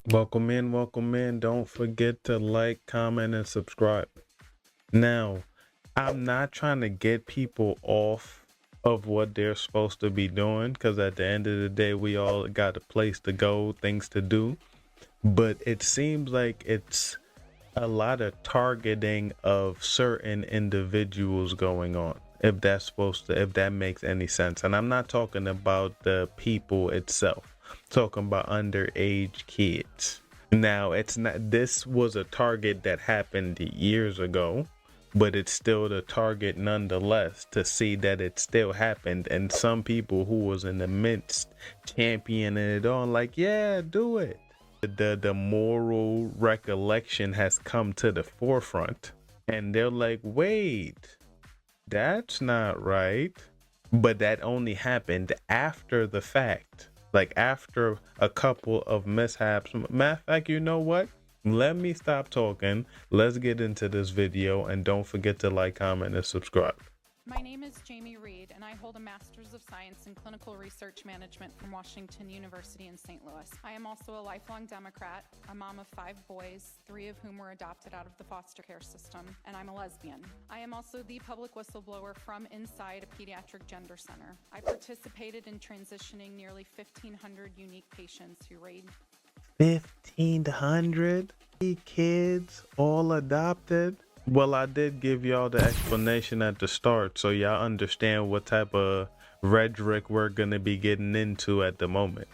Welcome in. Don't forget to like, comment, and subscribe. Now, I'm not trying to get people off of what they're supposed to be doing because at the end of the day, we all got a place to go, things to do. But it seems like it's a lot of targeting of certain individuals going on. If that makes any sense. And I'm not talking about the people itself, I'm talking about underage kids. Now, it's not, this was a target that happened years ago, but it's still the target nonetheless to see that it still happened. And some people who was in the midst championing it on, like, yeah, do it. The moral recollection has come to the forefront, and they're like, wait, that's not right. But that only happened after the fact, like after a couple of mishaps. Matter of fact, you know what? Let me stop talking. Let's get into this video, and don't forget to like, comment, and subscribe. My name is Jamie Reed, and I hold a Master's of Science in Clinical Research Management from Washington University in St. Louis. I am also a lifelong Democrat, a mom of 5 boys, 3 of whom were adopted out of the foster care system, and I'm a lesbian. I am also the public whistleblower from inside a pediatric gender center. I participated in transitioning nearly 1,500 unique patients who ranged 1,500 kids, all adopted. Well, I did give y'all the explanation at the start, so y'all understand what type of rhetoric we're gonna be getting into at the moment.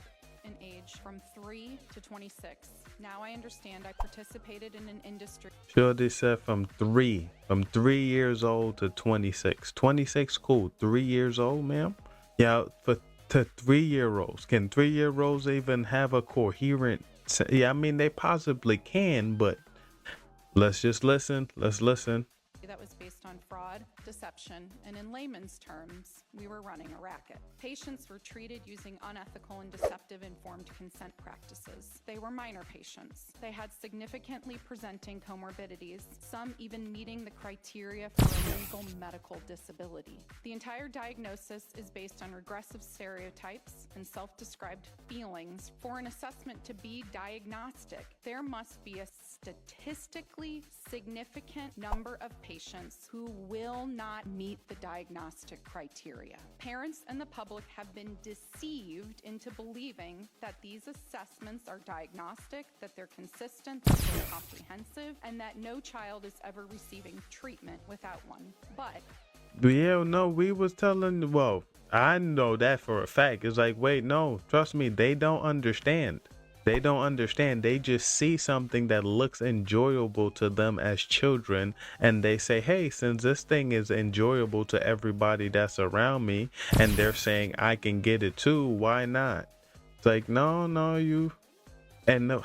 in age from 3 to 26. Now I understand I participated in an industry. Sure, they said from 3 years old to 26. 26, cool. 3 years old, ma'am. Yeah, for to 3-year-olds. Can 3-year-olds even have a coherent? Yeah, I mean they possibly can, but let's just listen. Let's listen. That was based on fraud, deception, and in layman's terms, we were running a racket. Patients were treated using unethical and deceptive informed consent practices. They were minor patients. They had significantly presenting comorbidities, some even meeting the criteria for a legal medical disability. The entire diagnosis is based on regressive stereotypes and self-described feelings. For an assessment to be diagnostic, there must be a statistically significant number of patients who will not meet the diagnostic criteria. Parents and the public have been deceived into believing that these assessments are diagnostic, that they're consistent, that they're comprehensive, and that no child is ever receiving treatment without one. But Yeah, no, we was telling, well, I know that for a fact. It's like, wait, no, trust me, they don't understand. They don't understand. They just see something that looks enjoyable to them as children, and they say, hey, since this thing is enjoyable to everybody that's around me, and they're saying I can get it too, why not? It's like, no, you. And no,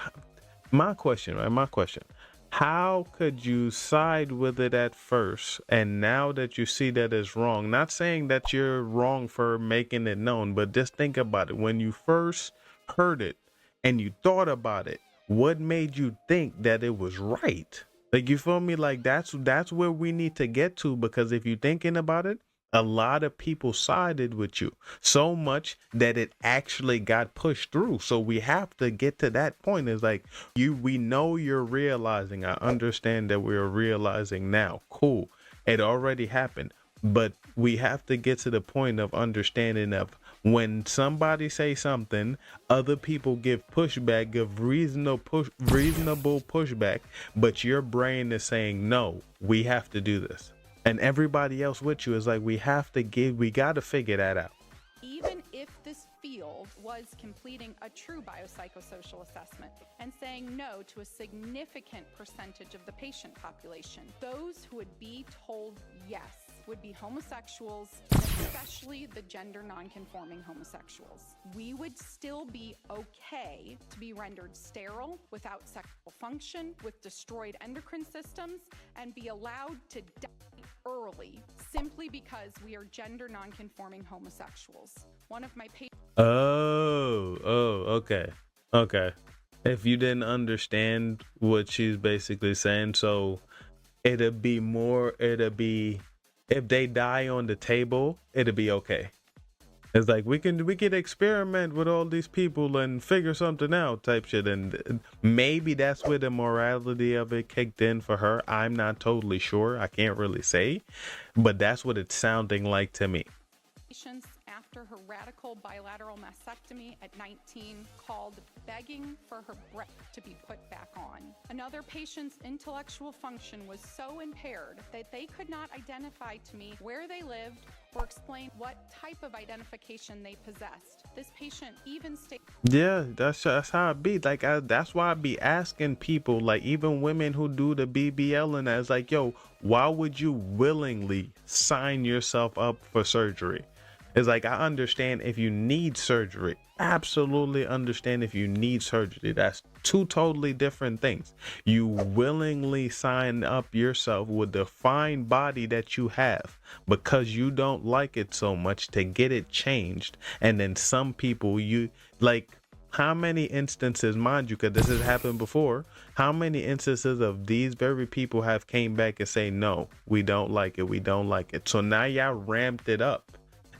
my question, right? My question. How could you side with it at first, and now that you see that it's wrong, not saying that you're wrong for making it known, but just think about it. When you first heard it and you thought about it, what made you think that it was right? Like, you feel me? Like, that's where we need to get to, because if you're thinking about it, a lot of people sided with you so much that it actually got pushed through. So we have to get to that point. It's like, we know you're realizing. I understand that we're realizing now. Cool. It already happened. But we have to get to the point of understanding of when somebody say something, other people give pushback, give reasonable pushback, but your brain is saying, no, we have to do this. And everybody else with you is like, we got to figure that out. even if this field was completing a true biopsychosocial assessment and saying no to a significant percentage of the patient population, those who would be told yes would be homosexuals, especially the gender nonconforming homosexuals. We would still be okay to be rendered sterile, without sexual function, with destroyed endocrine systems, and be allowed to die early simply because we are gender nonconforming homosexuals. One of my patients. Okay. If you didn't understand what she's basically saying, so it'd be if they die on the table, it'll be okay. It's like we can experiment with all these people and figure something out type shit. And maybe that's where the morality of it kicked in for her. I'm not totally sure. I can't really say, but that's what it's sounding like to me. Patients after her radical bilateral mastectomy at 19 called begging for her breast to be put back on. Another patient's intellectual function was so impaired that they could not identify to me where they lived or explain what type of identification they possessed. This patient even stated, Yeah, that's how it be. Like that's why I be asking people, like even women who do the BBL and that, it's like, yo, why would you willingly sign yourself up for surgery? It's like, I understand if you need surgery. Absolutely understand if you need surgery. That's two totally different things. You willingly sign up yourself with the fine body that you have because you don't like it so much to get it changed. And then some people, you like, how many instances, mind you, because this has happened before, how many instances of these very people have came back and say, no, we don't like it, we don't like it. So now y'all ramped it up.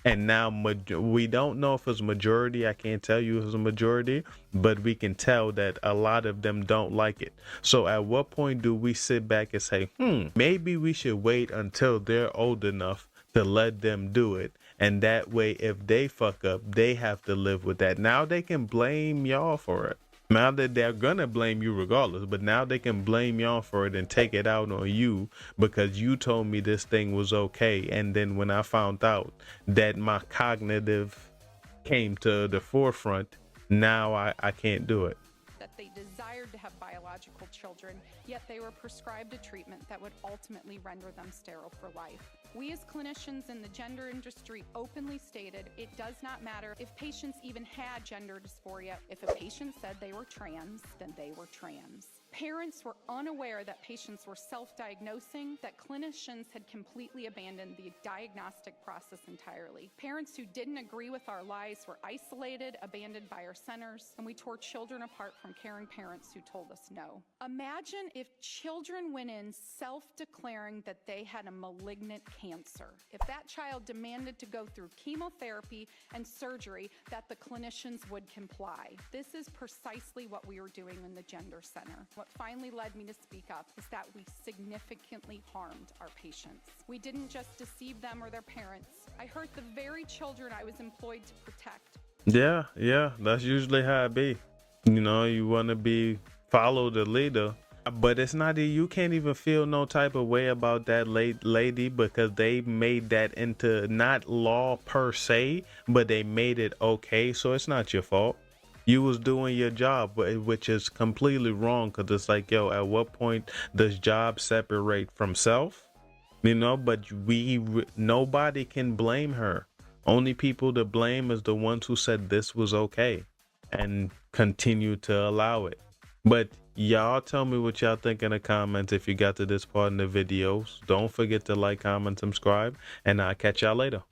And now we don't know if it's majority. I can't tell you if it's a majority, but we can tell that a lot of them don't like it. So at what point do we sit back and say, maybe we should wait until they're old enough to let them do it? And that way, if they fuck up, they have to live with that. Now they can blame y'all for it. Now that they're gonna blame you regardless, but now they can blame y'all for it and take it out on you because you told me this thing was okay. And then when I found out that my cognitive came to the forefront, now I can't do it. that they desired to have biological children, yet they were prescribed a treatment that would ultimately render them sterile for life. We as clinicians in the gender industry openly stated it does not matter if patients even had gender dysphoria. If a patient said they were trans, then they were trans. Parents were unaware that patients were self-diagnosing, that clinicians had completely abandoned the diagnostic process entirely. Parents who didn't agree with our lies were isolated, abandoned by our centers, and we tore children apart from caring parents who told us no. Imagine if children went in self-declaring that they had a malignant cancer. If that child demanded to go through chemotherapy and surgery, that the clinicians would comply. This is precisely what we were doing in the Gender Center. What finally led me to speak up is that we significantly harmed our patients. We didn't just deceive them or their parents. I hurt the very children I was employed to protect. Yeah, that's usually how it be. You know, you want to follow the leader, but it's not, you can't even feel no type of way about that lady because they made that into not law per se, but they made it okay. So it's not your fault. You was doing your job, which is completely wrong because it's like, yo, at what point does job separate from self? You know, but nobody can blame her. Only people to blame is the ones who said this was okay and continue to allow it. But y'all tell me what y'all think in the comments if you got to this part in the videos. Don't forget to like, comment, subscribe, and I'll catch y'all later.